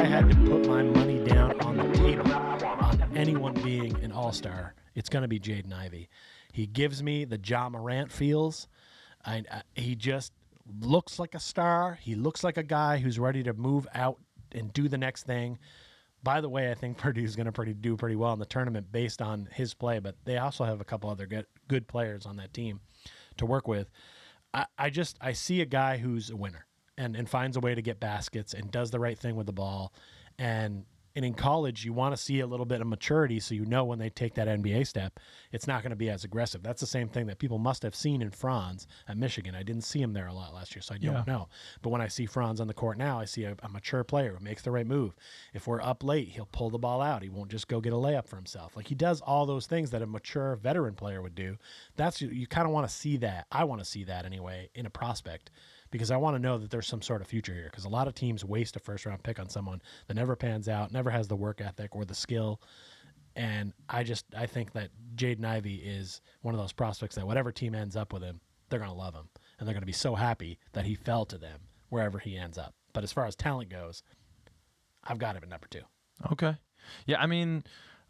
I had to put my money down on the table on anyone being an all-star, it's going to be Jade Ivey. He gives me the Ja Morant feels. He just looks like a star. He looks like a guy who's ready to move out and do the next thing. By the way, I think Purdue's going to do pretty well in the tournament based on his play, but they also have a couple other good players on that team to work with. I see a guy who's a winner and finds a way to get baskets and does the right thing with the ball. And in college, you want to see a little bit of maturity so you know when they take that NBA step, it's not going to be as aggressive. That's the same thing that people must have seen in Franz at Michigan. I didn't see him there a lot last year, so I don't know. But when I see Franz on the court now, I see a mature player who makes the right move. If we're up late, he'll pull the ball out. He won't just go get a layup for himself. Like, he does all those things that a mature veteran player would do. You kind of want to see that. I want to see that anyway in a prospect, because I want to know that there's some sort of future here, because a lot of teams waste a first-round pick on someone that never pans out, never has the work ethic or the skill. And I think that Jaden Ivey is one of those prospects that whatever team ends up with him, they're going to love him, and they're going to be so happy that he fell to them wherever he ends up. But as far as talent goes, I've got him at number 2. Okay. Yeah, I mean,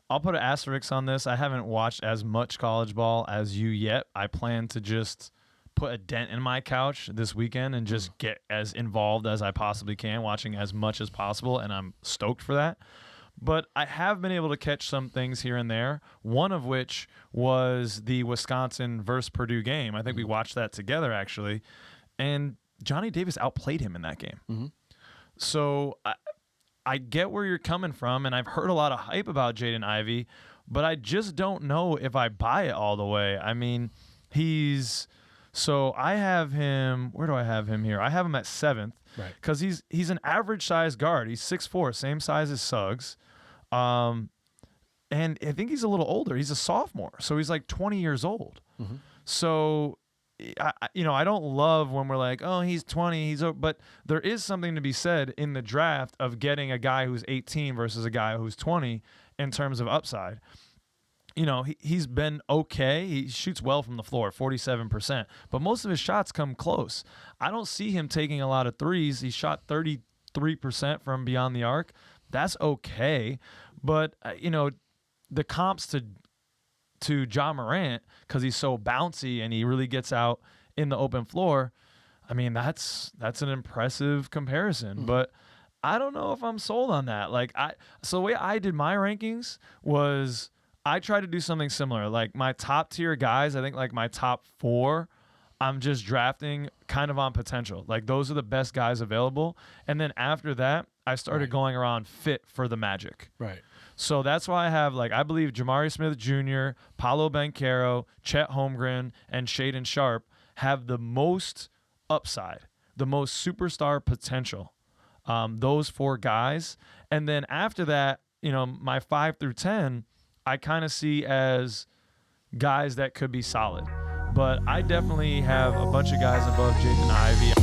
I'll put an asterisk on this. I haven't watched as much college ball as you yet. I plan to just put a dent in my couch this weekend and just get as involved as I possibly can, watching as much as possible, and I'm stoked for that. But I have been able to catch some things here and there, one of which was the Wisconsin versus Purdue game. I think we watched that together, actually, and Johnny Davis outplayed him in that game. Mm-hmm. So I get where you're coming from, and I've heard a lot of hype about Jaden Ivey, but I just don't know if I buy it all the way. I mean, So I have him. Where do I have him here? I have him at 7th, right? Because he's an average size guard. He's 6'4", same size as Suggs, and I think he's a little older. He's a sophomore, so he's like 20 years old. Mm-hmm. So, I don't love when we're like, oh, he's 20, but there is something to be said in the draft of getting a guy who's 18 versus a guy who's 20 in terms of upside. He's been okay. He shoots well from the floor, 47%, but most of his shots come close. I don't see him taking a lot of threes. He shot 33% from beyond the arc. That's okay, but the comps to Ja Morant, because he's so bouncy and he really gets out in the open floor, I mean, that's an impressive comparison, mm-hmm. But I don't know if I'm sold on that. So the way I did my rankings was, I try to do something similar. Like, my top tier guys, I think like my top 4, I'm just drafting kind of on potential. Like, those are the best guys available. And then after that, I started going around fit for the Magic. Right. So that's why I have, I believe Jamari Smith Jr., Paolo Banchero, Chet Holmgren, and Shaedon Sharpe have the most upside, the most superstar potential. Those 4 guys. And then after that, my 5 through 10, I kind of see as guys that could be solid. But I definitely have a bunch of guys above Jaden Ivey.